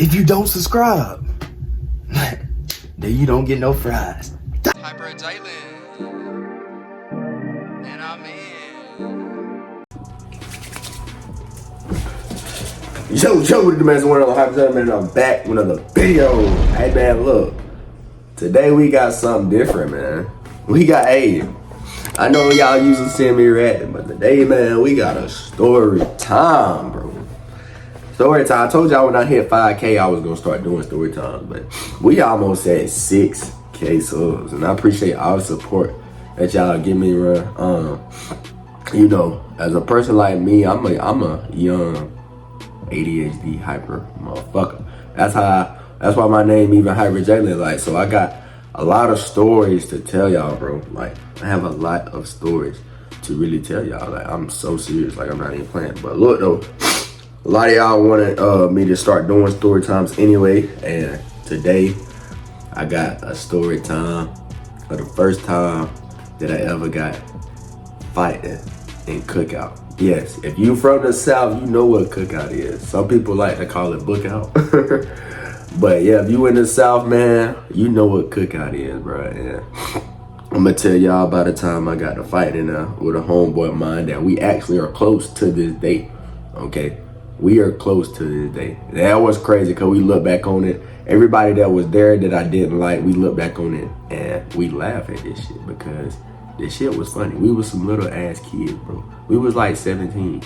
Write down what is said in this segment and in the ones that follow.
If you don't subscribe, then you don't get no fries. Hyper Jalen, and I'm in. Yo, what the man's one of the Hyper Jalen, man, I'm back with another video. Hey man, look. Today we got something different, man. We got I know y'all usually see me reacting, but today, man, we got a story time, bro. Story time. I told y'all when I hit 5K, I was gonna start doing story times, but we almost at 6K subs, and I appreciate all the support that y'all give me, bro. You know, as a person like me, I'm a young ADHD hyper motherfucker. That's why my name even Hyper Jalen. Like, so I got a lot of stories to tell y'all, bro. Like, I have a lot of stories to really tell y'all. Like, I'm so serious. Like, I'm not even playing. But look though, a lot of y'all wanted me to start doing story times anyway, and today I got a story time for the first time that I ever got fighting in Cookout. Yes, if you from the South, you know what Cookout is. Some people like to call it Bookout. But yeah, if you in the South, man, you know what Cookout is, bro. And I'm gonna tell y'all about the time I got to fight in with a homeboy of mine that we actually are close to this day. Okay, we are close to this day. That was crazy because we look back on it. Everybody that was there that I didn't like, we look back on it and we laugh at this shit because this shit was funny. We was some little ass kids, bro. We was like 17.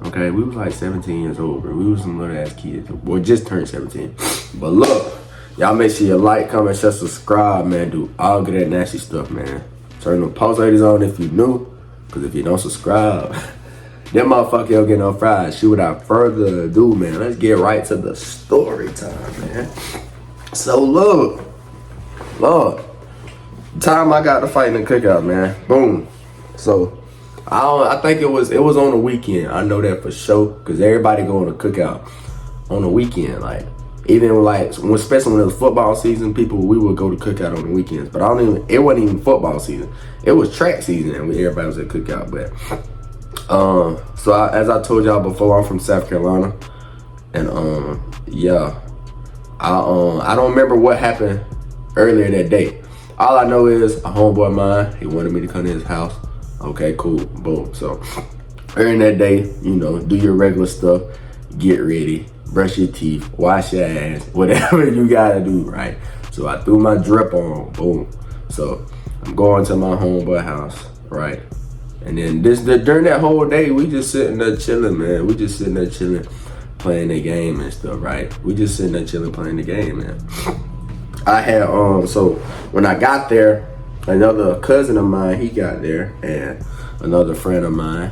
Okay, we was like 17 years old, bro. We was some little ass kids. Boy, just turned 17. But look, y'all make sure you like, comment, share, subscribe, man. Do all of that nasty stuff, man. Turn the post ladies on if you new. Because if you don't subscribe, that motherfucker don't get no fries. Shit, without further ado, man, let's get right to the story time, man. So look, time I got to fight in the Cookout, man. Boom. So I think it was on the weekend. I know that for sure, because everybody going to Cookout on the weekend. Like, even like, especially when it was football season, we would go to Cookout on the weekends. But it wasn't even football season. It was track season, and everybody was at Cookout. But so as I told y'all before, I'm from South Carolina, and yeah, I don't remember what happened earlier that day. All I know is a homeboy of mine, he wanted me to come to his house. Okay, cool, boom. So early that day, you know, do your regular stuff, get ready, brush your teeth, wash your ass, whatever you gotta do, right? So I threw my drip on, boom. So I'm going to my homeboy house, right? And then during that whole day, we just sitting there chilling, man. We just sitting there chilling, playing the game and stuff, right? We just sitting there chilling, playing the game, man. I had, so when I got there, another cousin of mine, he got there, and another friend of mine,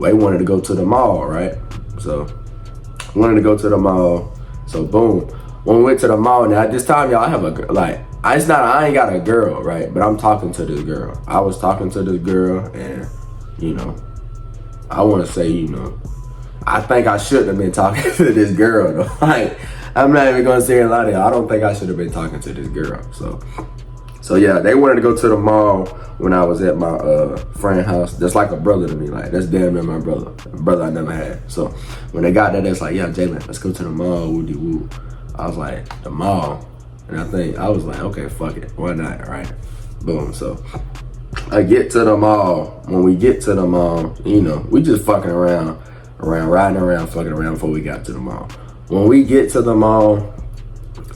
they wanted to go to the mall, right? So, wanted to go to the mall. So, boom. When we went to the mall, now at this time, y'all, I have a girl, like, I ain't got a girl, right? But I'm talking to this girl. I was talking to this girl, and, you know, I want to say, you know, I think I shouldn't have been talking to this girl, though. Like, I'm not even going to say a lot of y'all. I don't think I should have been talking to this girl, So yeah, they wanted to go to the mall when I was at my friend's house. That's like a brother to me. Like, that's damn near my brother. A brother I never had. So when they got there, that's like, yeah, Jalen, let's go to the mall. Woo-de-woo. I was like, the mall? And I was like, okay, fuck it. Why not, right? Boom. So I get to the mall. When we get to the mall, you know, we just fucking around, riding around, fucking around before we got to the mall. When we get to the mall,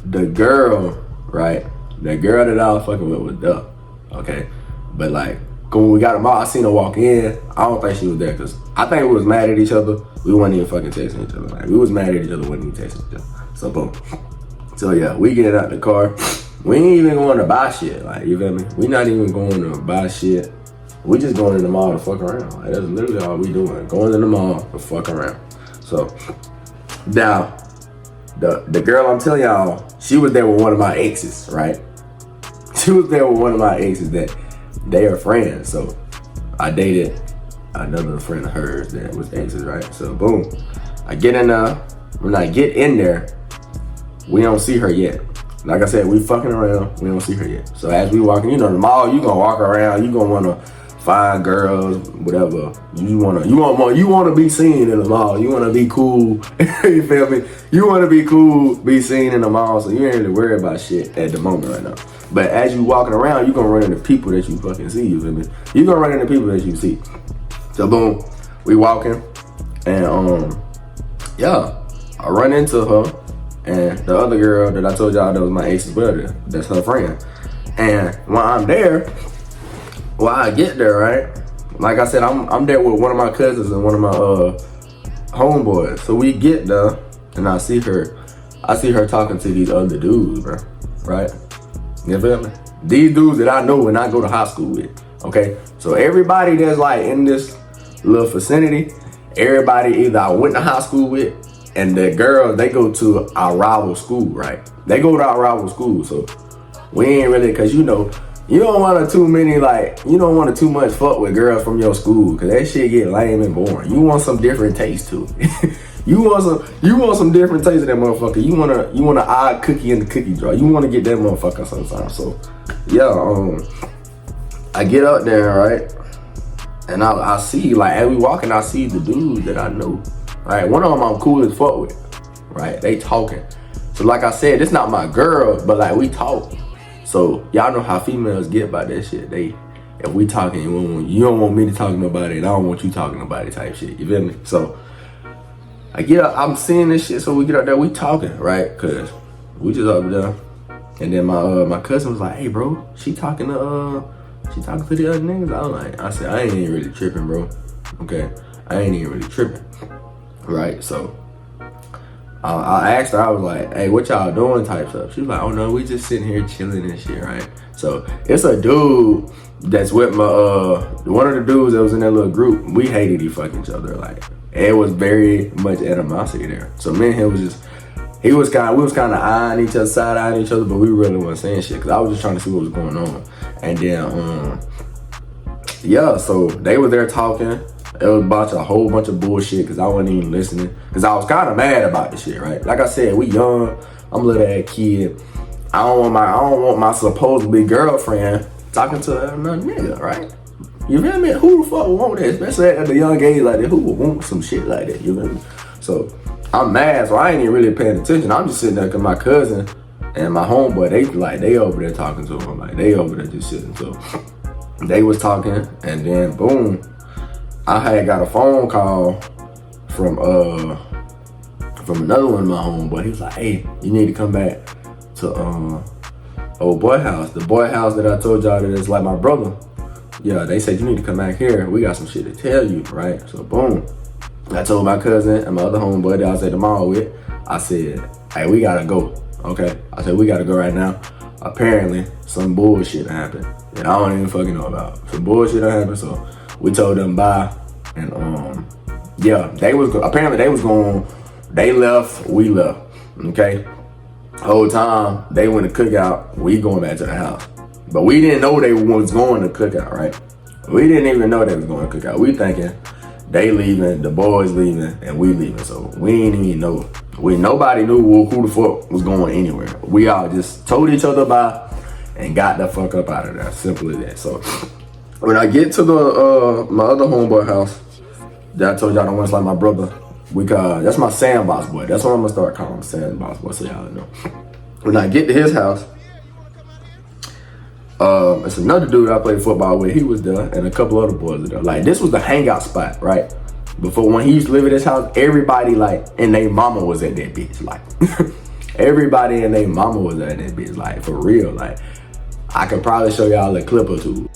the girl, right? The girl that I was fucking with was Duck, okay? But like, when we got them all, I seen her walk in. I don't think she was there, because I think we was mad at each other. We wasn't even fucking texting each other. Like, we was mad at each other, wasn't even texting each other. So boom. So yeah, we get out the car. We ain't even going to buy shit, like, you feel me? We not even going to buy shit. We just going in the mall to fuck around. Like, that's literally all we doing. Going in the mall to fuck around. So, now, the girl I'm telling y'all, she was there with one of my exes, right? She was there with one of my exes that they are friends. So I dated another friend of hers that was exes, right? So boom, I get in there. When I get in there, we don't see her yet. Like I said, we fucking around, we don't see her yet. So as we walking, you know, the mall, you gonna walk around, you gonna wanna fine girls, whatever. You wanna be seen in the mall. You wanna be cool. You feel me? You wanna be cool, be seen in the mall. So you ain't really worried about shit at the moment right now. But as you walking around, you gonna run into people that you fucking see. You feel me? You gonna run into people that you see. So boom, we walking, and yeah, I run into her and the other girl that I told y'all that was my ex as well. That's her friend. And when I'm there, when I get there, right? Like I said, I'm there with one of my cousins and one of my homeboys. So we get there, and I see her talking to these other dudes, bro. Right? You feel me? These dudes that I know and I go to high school with. Okay? So everybody that's like in this little vicinity, everybody either I went to high school with, and the girls, they go to our rival school, right? They go to our rival school, so we ain't really, cause you know, you don't want to too much fuck with girls from your school, cause that shit get lame and boring. You want some different taste too. you want some different taste of that motherfucker. You want an odd cookie in the cookie jar. You want to get that motherfucker sometimes. So yeah, I get up there, right? And I see, like, as we walking, I see the dudes that I know. Right, one of them I'm cool as fuck with. Right, they talking. So like I said, it's not my girl, but like we talk. So y'all know how females get about that shit. If we talking, you don't want me to talk to nobody, and I don't want you talking to nobody type shit. You feel me? So I get up, I'm seeing this shit. So we get up there, we talking, right? Cause we just up there, and then my cousin was like, "Hey, bro, she talking to the other niggas." I said, I ain't even really tripping, bro. Okay, I ain't even really tripping. Right, so I asked her, I was like, "Hey, what y'all doing?" type stuff. She was like, "Oh no, we just sitting here chilling and shit," right? So it's a dude that's with my one of the dudes that was in that little group. We hated each other, like it was very much animosity there. So me and him we was kind of eyeing each other, side-eyeing each other, but we really wasn't saying shit because I was just trying to see what was going on. And then yeah, so they were there talking. It was about a whole bunch of bullshit because I wasn't even listening. Because I was kind of mad about the shit, right? Like I said, we young. I'm a little ass kid. I don't want my supposedly girlfriend talking to another nigga, right? You feel me? Who the fuck would want that? Especially at the young age like that. Who would want some shit like that? You feel me? So I'm mad, so I ain't even really paying attention. I'm just sitting there because my cousin and my homeboy, they over there talking to him. Like they over there just sitting. So they was talking, and then boom, I had got a phone call from another one of my homeboys. He was like, "Hey, you need to come back to old boy house, the boy house that I told y'all that is like my brother." Yeah, they said you need to come back here. We got some shit to tell you, right? So boom, I told my cousin and my other homeboy that I was at the mall with. I said, "Hey, we gotta go." Okay, I said we gotta go right now. Apparently, some bullshit happened that I don't even fucking know about. Some bullshit happened, so we told them bye, and yeah, they left, we left, okay? Whole time, they went to Cookout, we going back to the house. But we didn't know they was going to Cookout, right? We didn't even know they was going to Cookout. We thinking they leaving, the boys leaving, and we leaving, so we didn't even know. Nobody knew who the fuck was going anywhere. We all just told each other bye and got the fuck up out of there, simple as that. So when I get to the my other homeboy house that I told y'all I want to like my brother, that's my sandbox boy. That's what I'm gonna start calling him, sandbox boy, so y'all know. When I get to his house, it's another dude I played football with. He was there, and a couple other boys were there. Like this was the hangout spot, right? Before, when he used to live at his house, everybody like and they mama was at that bitch. Like everybody and they mama was at that bitch. Like for real. Like I could probably show y'all a clip or two.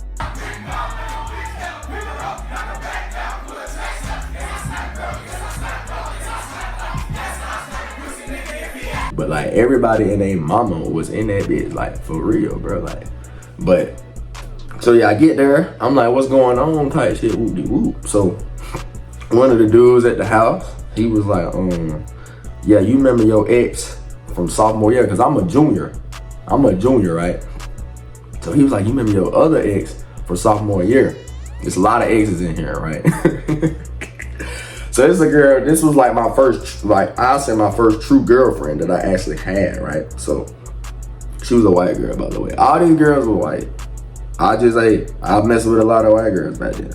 But like everybody and their mama was in that bitch, like for real, bro. Like, but so yeah, I get there. I'm like, what's going on? Type shit, whoop de whoop. So one of the dudes at the house, he was like, yeah, you remember your ex from sophomore year? Cause I'm a junior, right? So he was like, you remember your other ex from sophomore year? There's a lot of exes in here, right? So this is a girl, this was like my first, like I say my first true girlfriend that I actually had, right? So she was a white girl, by the way. All these girls were white. I messed with a lot of white girls back then.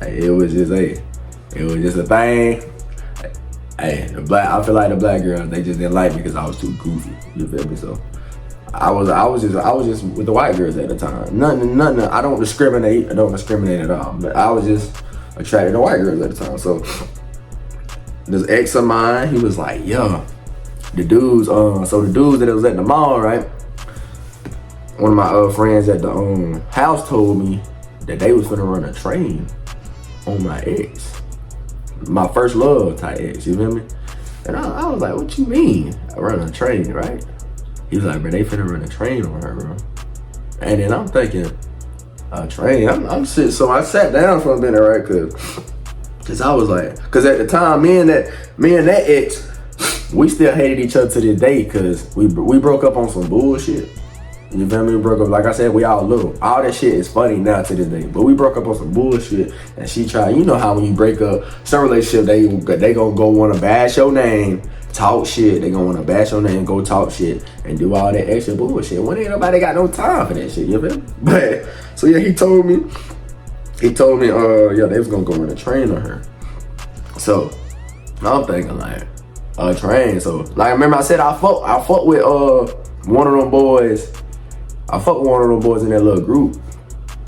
It was just a thing. Hey, I feel like the black girls, they just didn't like me because I was too goofy. You feel me? So I was just with the white girls at the time. Nothing. I don't discriminate at all. But I was just attracted to white girls at the time. So this ex of mine, he was like, yo, the dudes that was at the mall, right? One of my friends at the house told me that they was finna run a train on my ex. My first love type ex, you feel me? And I was like, what you mean? I run a train, right? He was like, bro, they finna run a train on her, bro. And then I'm thinking, a train? I'm sitting, so I sat down for a minute, right? Cause I was like, cause at the time, me and that ex, we still hated each other to this day, cause we broke up on some bullshit. You feel me? We broke up, like I said, we all little. All that shit is funny now to this day. But we broke up on some bullshit, and she tried, you know how when you break up, some relationship, they gonna go wanna bash your name, talk shit. They gonna wanna bash your name, go talk shit, and do all that extra bullshit. When ain't nobody got no time for that shit, you feel me? But, so yeah, he told me, yeah, they was gonna go run a train on her. So, I'm thinking like, a train. So, like, remember I said I fuck with one of them boys. I fuck with one of them boys in that little group.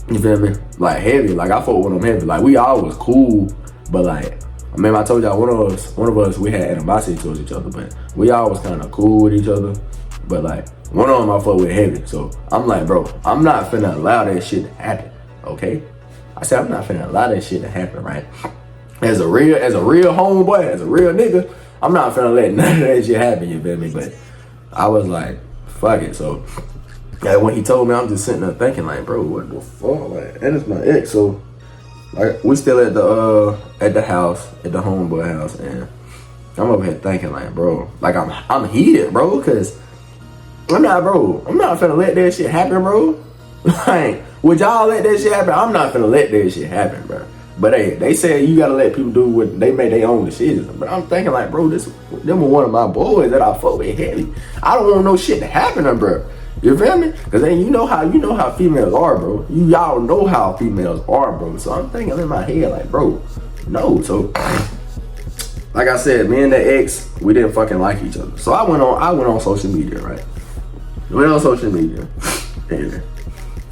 You feel me? Like heavy. Like I fuck with them heavy. Like we all was cool, but like, I remember I told y'all one of us, we had animosity towards each other, but we all was kind of cool with each other. But like, one of them I fuck with heavy. So I'm like, bro, I'm not finna allow that shit to happen. Okay? I said I'm not finna allow that shit to happen, right? As a real homeboy, as a real nigga, I'm not finna let none of that shit happen, you feel me? But I was like, fuck it. So like when he told me, I'm just sitting there thinking like, bro, what the fuck? Like, and it's my ex, so like we still at the house, at the homeboy house, and I'm over here thinking like, bro, like I'm heated, bro, cause I'm not finna let that shit happen, bro. Like, would y'all let that shit happen? I'm not finna let that shit happen, bro. But hey, they say you gotta let people do what they make their own decisions. But I'm thinking like, bro, them were one of my boys that I fuck with heavy. I don't want no shit to happen to, bro. You feel me? Cause then you know how females are, bro. Y'all know how females are, bro. So I'm thinking in my head like, bro, no. So like I said, me and the ex, we didn't fucking like each other. So I went on social media, right? Went on social media, and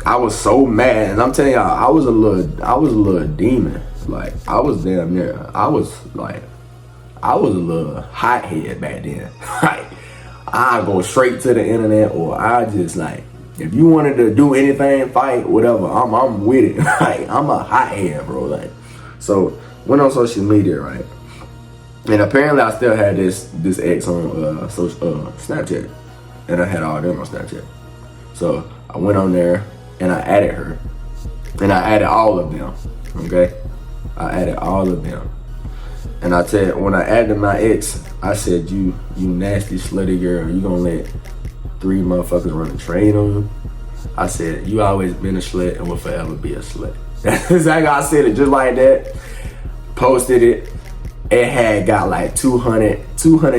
I was so mad. And I'm telling y'all, I was a little demon. Like I was damn near. I was a little hothead back then. Like, I go straight to the internet, or I just like, if you wanted to do anything, fight, whatever, I'm with it. Like, I'm a hothead, bro. Like, so went on social media, right? And apparently I still had this ex on Snapchat, and I had all them on Snapchat. So I went on there and I added her, and I added all of them. Okay, I added all of them. And I said, when I added my ex, I said, you nasty slutty girl, you gonna let 3 motherfuckers run a train on you? I said, you always been a slut and will forever be a slut. That's exactly how I said it, just like that. Posted it. It had got like 200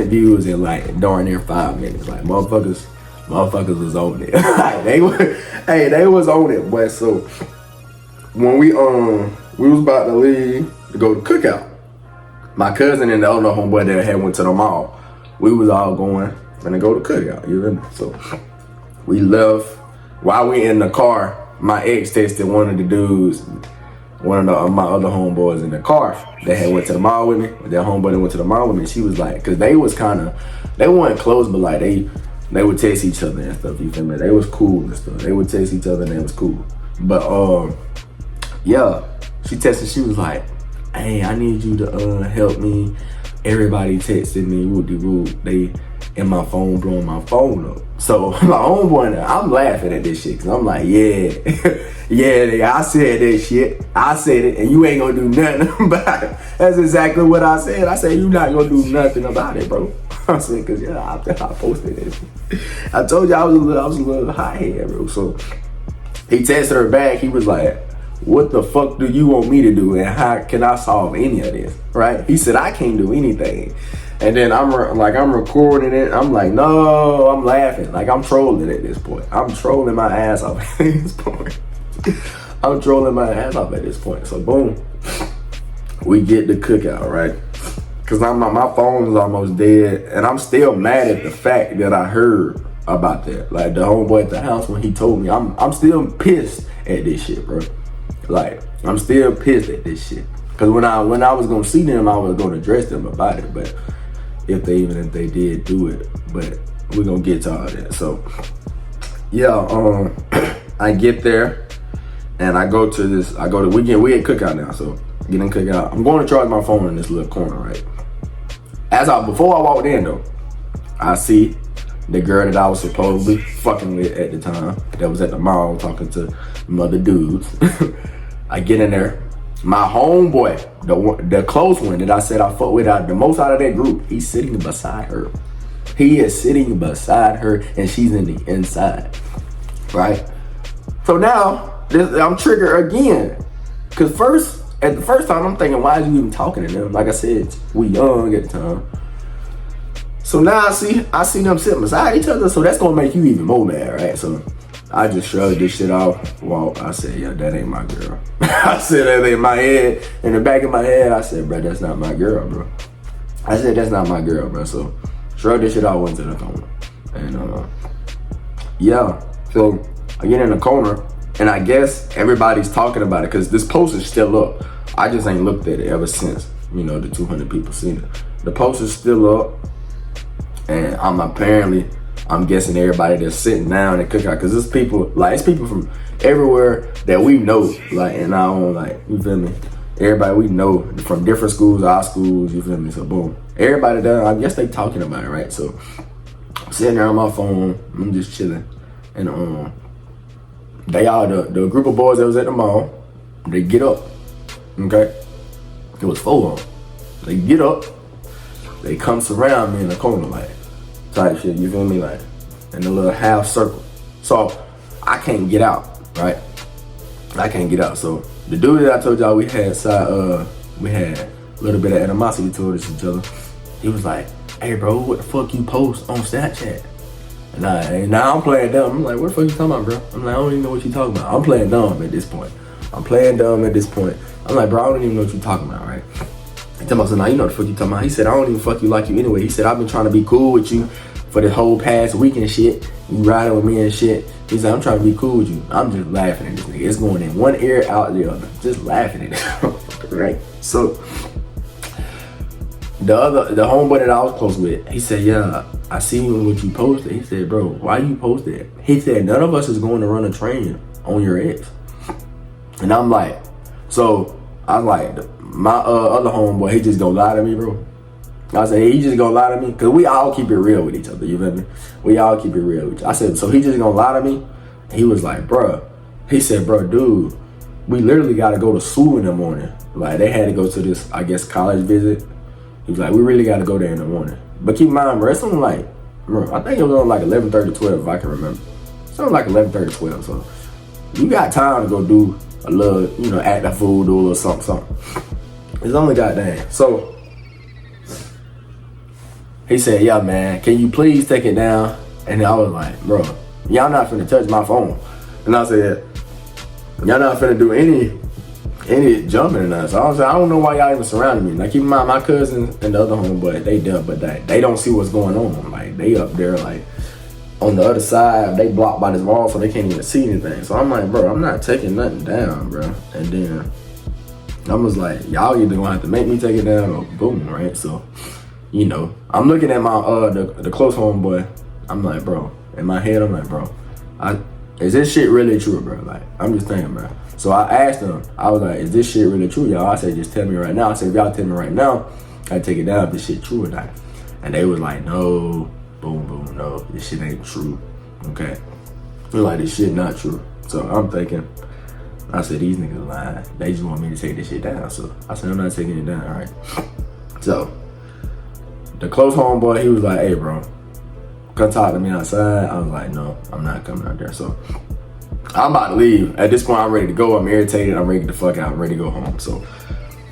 views in like darn near 5 minutes. Like motherfuckers was on it. Like, they was on it, boy. So when we was about to leave to go to Cookout, my cousin and the other homeboy that had went to the mall, we was all going to go to Cookout, you know? So we left. While we in the car, my ex texted one of the dudes, one of my other homeboys in the car that had went to the mall with me. That homeboy that went to the mall with me, she was like, cause they weren't close, but like they would text each other and stuff, you feel me? They was cool and stuff. They would text each other and they was cool. But yeah, she texted, she was like, hey, I need you to help me. Everybody texted me, woo-de-woo. They in my phone, blowing my phone up. So my homeboy now, I'm laughing at this shit, cause I'm like, yeah, yeah, I said that shit. I said it, and you ain't gonna do nothing about it. That's exactly what I said. I said, you not gonna do nothing about it, bro. I said, cause yeah, I posted that shit. I told you I was a little hothead, bro. So he texted her back. He was like, what the fuck do you want me to do, and how can I solve any of this, right? He said, I can't do anything. And then I'm recording it. I'm like, no, I'm laughing. Like, I'm trolling at this point. I'm trolling my ass off at this point. I'm trolling my ass off at this point. So boom, we get the cookout, right? Cause my phone is almost dead, and I'm still mad at the fact that I heard about that. Like, the homeboy at the house, when he told me, I'm still pissed at this shit, bro. Like, I'm still pissed at this shit. Cause when I was gonna see them, I was gonna address them about it. But if they did do it, but we're gonna get to all that. So yeah, I get there and I go to we at Cookout now, so get in Cookout. I'm going to charge my phone in this little corner, right? Before I walked in though, I see the girl that I was supposedly fucking with at the time, that was at the mall talking to mother dudes. I get in there. My homeboy, the close one that I said I fuck with the most out of that group, he's sitting beside her. He is sitting beside her, and she's in the inside, right? So now, I'm triggered again. Cause at the first time, I'm thinking, why is you even talking to them? Like I said, we young at the time. So now I see them sitting beside each other, so that's gonna make you even more mad, right? So I just shrugged this shit off. Well, I said, yeah, that ain't my girl. I said that in my head, in the back of my head, I said, bro, that's not my girl, bro. I said, that's not my girl, bro. So shrugged this shit off, went to the corner. And yeah, so I get in the corner, and I guess everybody's talking about it, because this post is still up. I just ain't looked at it ever since, the 200 people seen it. The post is still up, and I'm guessing everybody that's sitting down at Cookout, because it's people from everywhere that we know, like, and I don't, like, you feel me? Everybody we know from different schools, our schools, you feel me? So boom, everybody down, I guess they talking about it, right? So I'm sitting there on my phone, I'm just chilling, and the group of boys that was at the mall, they get up, okay? It was 4 of them. They get up, they come surround me in the corner, like, type shit, you feel me? Like, in a little half circle. So I can't get out, right? I can't get out. So the dude that I told y'all we had a little bit of animosity towards each other. He was like, hey bro, what the fuck you post on Snapchat? And now I'm playing dumb. I'm like, what the fuck you talking about, bro? I'm like, I don't even know what you talking about. I'm playing dumb at this point. I'm like, bro, I don't even know what you talking about, right? He told me, so now you know what the fuck you talking about. He said, I don't even fuck you like you anyway. He said, I've been trying to be cool with you for the whole past week and shit. You riding with me and shit. He said, I'm trying to be cool with you. I'm just laughing at this nigga. It's going in one ear, out the other. Just laughing at it. Right? So the homeboy that I was close with, he said, yeah, I seen what you posted. He said, bro, why you post that? He said, none of us is going to run a train on your ex. And I'm like, so I was like, my other homeboy, he just gonna lie to me, bro. I said, he just gonna lie to me? Cause we all keep it real with each other, you feel me? We all keep it real with each other. I said, so he just gonna lie to me? He was like, bro. He said, bro, dude, we literally gotta go to school in the morning. Like, they had to go to this, I guess, college visit. He was like, we really gotta go there in the morning. But keep in mind, bro, it's something like, bro, I think it was on like 11:30, 12, if I can remember. Something like 11:30, 12, so you got time to go do a little, act a fool, do a little something. It's only goddamn. So he said, yeah, man, can you please take it down? And I was like, bro, y'all not finna touch my phone. And I said, y'all not finna do any jumping or nothing. So I was like, I don't know why y'all even surrounded me. Like, keep in mind, my cousin and the other homeboy, they dumb, but they don't see what's going on. Like, they up there, like, on the other side, they blocked by this wall, so they can't even see anything. So I'm like, bro, I'm not taking nothing down, bro. And then I was like, y'all either gonna have to make me take it down or boom, right? So, I'm looking at my the close homeboy. I'm like, bro, in my head, I'm like, bro, is this shit really true, bro? Like, I'm just thinking, bro. So I asked them, I was like, is this shit really true, y'all? I said, just tell me right now. I said, if y'all tell me right now, I take it down if this shit true or not. And they was like, no, boom, boom, no, this shit ain't true, okay? They're like, this shit not true. So I'm thinking, I said, these niggas lying. They just want me to take this shit down. So I said, I'm not taking it down, all right? So the close homeboy, he was like, hey, bro, come talk to me outside. I was like, no, I'm not coming out there. So I'm about to leave. At this point, I'm ready to go. I'm irritated. I'm ready to get the fuck out. I'm ready to go home. So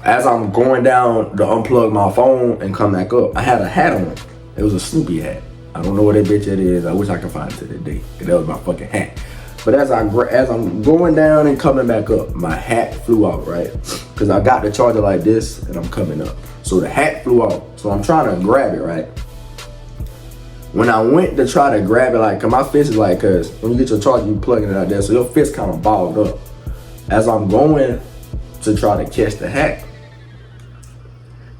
as I'm going down to unplug my phone and come back up, I had a hat on. It was a Snoopy hat. I don't know what that bitch it is. I wish I could find it to this day, cause that was my fucking hat. But as I'm going down and coming back up, my hat flew out, right? Cause I got the charger like this and I'm coming up. So the hat flew out. So I'm trying to grab it, right? When I went to try to grab it, like, cause my fist is like, cause when you get your charger, you plugging it out there, so your fist kind of balled up. As I'm going to try to catch the hat,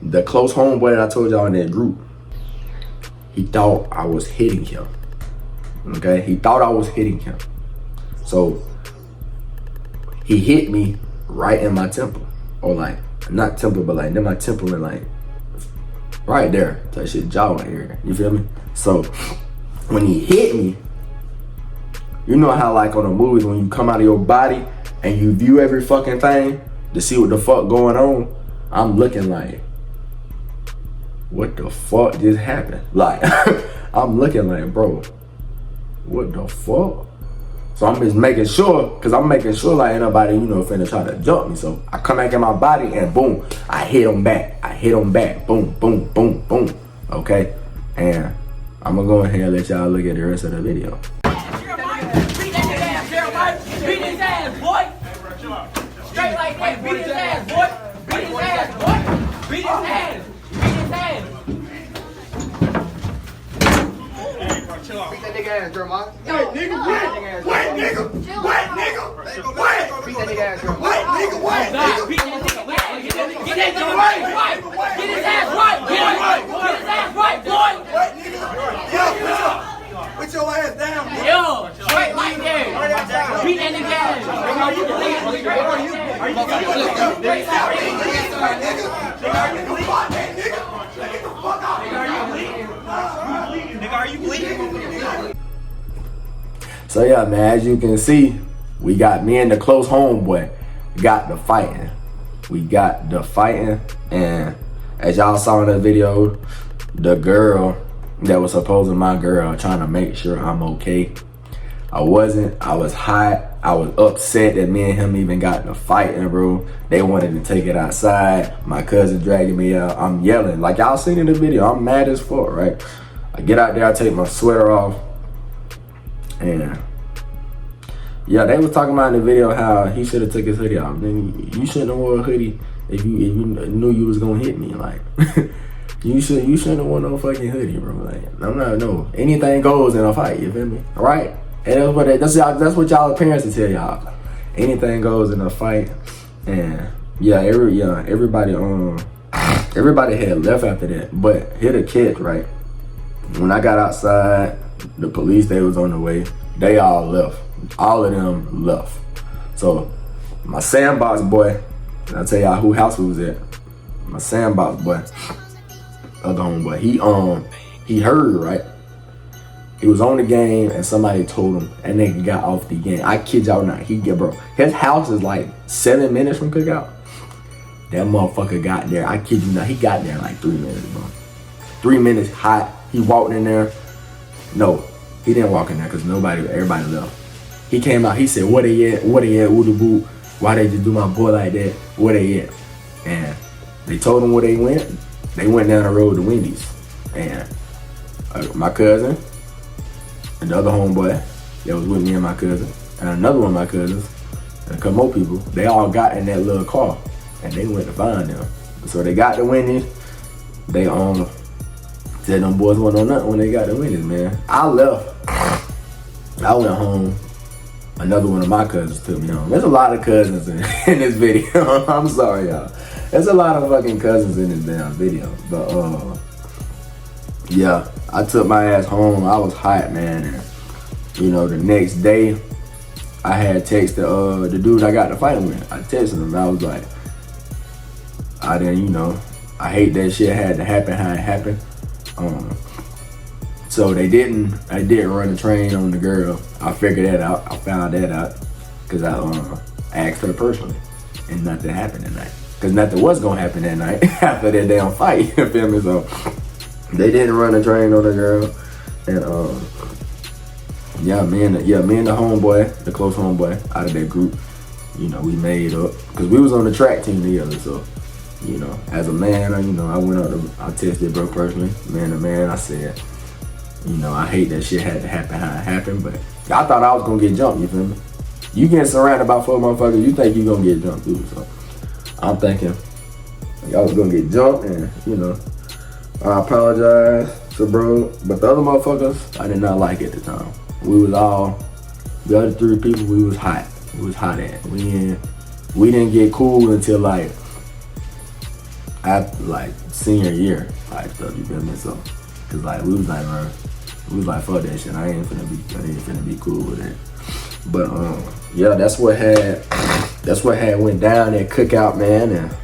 the close homeboy that I told y'all in that group, he thought I was hitting him. Okay, he thought I was hitting him. So he hit me right in my temple, or like not temple, but like in my temple and like right there, that shit jaw area. You feel me? So when he hit me, you know how like on the movies when you come out of your body and you view every fucking thing to see what the fuck going on. I'm looking like, what the fuck just happened? Like I'm looking like, bro, what the fuck? So I'm just making sure, cause I'm making sure like ain't nobody, finna try to jump me. So I come back in my body and boom, I hit him back. Boom, boom, boom, boom. Okay? And I'm gonna go ahead and let y'all look at the rest of the video. Beat his ass, boy! Straight like that, beat his ass, boy! Beat his ass, boy! Beat his ass! Beat his ass! Beat that nigga ass, Jeremiah. Wait, nigga, wait! Wait, nigga! Wait, nigga! Wait! Beat that nigga ass, Jeremiah. Wait, nigga, wait! Beat that nigga, get that nigga right! Get his ass right, boy! Get his ass right, boy! Wait, nigga! Yo, put your ass down, nigga! Yo, straight like that! Beat that nigga ass! So yeah, man, as you can see, we got me and the close homeboy got the fighting. And as y'all saw in the video, the girl that was supposed my girl trying to make sure I'm okay. I wasn't. I was hot. I was upset that me and him even got in a fighting, bro. They wanted to take it outside. My cousin dragging me out. I'm yelling. Like y'all seen in the video, I'm mad as fuck, right? I get out there, I take my sweater off. And yeah, they was talking about in the video how he should have took his hoodie off. Then you shouldn't have wore a hoodie if you knew you was gonna hit me. Like you shouldn't have worn no fucking hoodie, bro. Like no. Anything goes in a fight, you feel me? Right? And that's what y'all parents will tell y'all. Anything goes in a fight. And everybody had left after that. But here the catch, right? When I got outside, the police, they was on the way. They all left. All of them left. So my sandbox boy, and I'll tell y'all who house we was at. My sandbox boy, other homeboy, he heard, right? He was on the game and somebody told him and nigga got off the game. I kid y'all not, his house is like 7 minutes from Cookout. That motherfucker got there, I kid you not, he got there in like 3 minutes, bro. 3 minutes hot, he walked in there. No, he didn't walk in there because everybody left. He came out, he said, where they at, woo the boo? Why they just do my boy like that? Where they at? And they told him where they went. They went down the road to Wendy's. And my cousin, and the other homeboy that was with me and my cousin, and another one of my cousins, and a couple more people, they all got in that little car and they went to find them. So they got to Wendy's. They said them boys wasn't on nothing when they got to Wendy's, man. I left. I went home. Another one of my cousins took me home. There's a lot of cousins in this video. I'm sorry, y'all. There's a lot of fucking cousins in this damn video. But yeah, I took my ass home. I was hot, man. And, the next day, I had texted the dude I got to fight with. I texted him. I was like, I hate that shit had to happen how it happened. So I didn't run the train on the girl. I figured that out. I found that out because I asked her personally, and nothing happened that night. Because nothing was gonna happen that night after that damn fight. You feel me? So they didn't run the train on the girl, and me and the homeboy, the close homeboy out of that group, we made up because we was on the track team together. So you know, as a man, I went up to, I texted bro personally, man to man. I said, you know, I hate that shit had to happen how it happened, but I thought I was gonna get jumped, you feel me? You getting surrounded by 4 motherfuckers, you think you gonna get jumped too, so I'm thinking y'all was gonna get jumped, and you know, I apologize to bro, but the other motherfuckers, I did not like at the time. The other 3 people, we was hot. We was hot at. We didn't get cool until like after like senior year type stuff, you feel me? So, cause like we was like, bro, fuck that shit. I ain't finna be cool with it. But yeah, that's what had went down at Cookout, man. And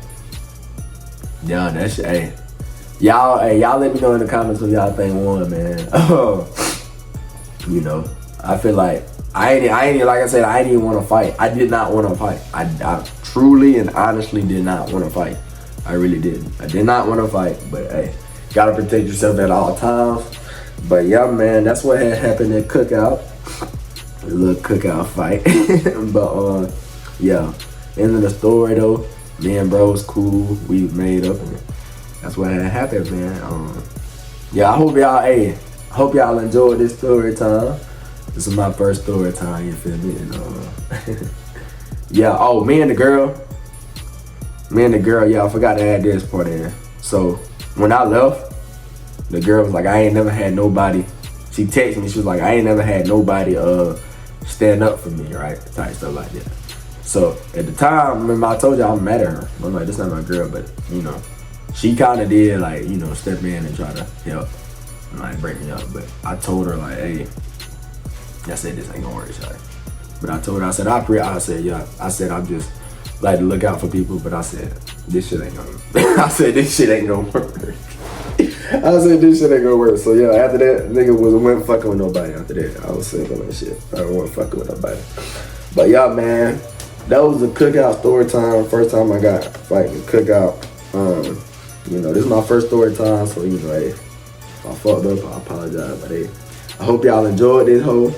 yeah, that shit. Hey, y'all let me know in the comments what y'all think won, man. You know, I feel like I ain't like I said, I didn't want to fight. I did not want to fight. I truly and honestly did not want to fight. I really didn't. I did not want to fight, but hey, gotta protect yourself at all times. But yeah, man, that's what had happened at Cookout. A little Cookout fight. But yeah, end of the story though. Me and bro was cool. We made up, and that's what had happened, man. Yeah, I hope y'all enjoyed this story time. This is my first story time, you feel me? And, yeah, oh, me and the girl, yeah, I forgot to add this part in. So, when I left, the girl was like, I ain't never had nobody, she texted me, she was like, I ain't never had nobody stand up for me, right? Type stuff like that. So, at the time, remember I told y'all I'm mad at her. I'm like, this not my girl, but, you know, she kind of did, like, you know, step in and try to help and, like, break me up. But I told her, like, hey, I said, this ain't gonna work, sorry. But I told her, I said, I'm just like to look out for people, but I said, this shit ain't gonna, I said, this shit ain't gonna work. I said, this shit ain't gonna work. So yeah, after that, nigga wasn't fucking with nobody after that. I was sick of that shit. I wasn't fucking with nobody. But yeah, man, that was the Cookout story time. First time I got fighting Cookout. You know, this is my first story time, so you know, hey, if I fucked up, I apologize, but hey, I hope y'all enjoyed this whole.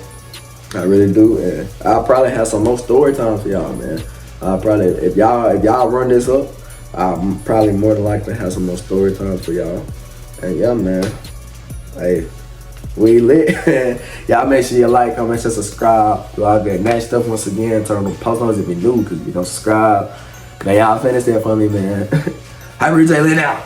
I really do, and I'll probably have some more story time for y'all, man. I'll probably, if y'all run this up, I'm probably more than likely have some more story time for y'all. And yeah, man, hey, we lit. Y'all make sure you like, comment, share, subscribe. Do all that next stuff once again. Turn on the post notifications if you're new, because if you don't subscribe, now y'all finish that for me, man. Hyper Retailing out.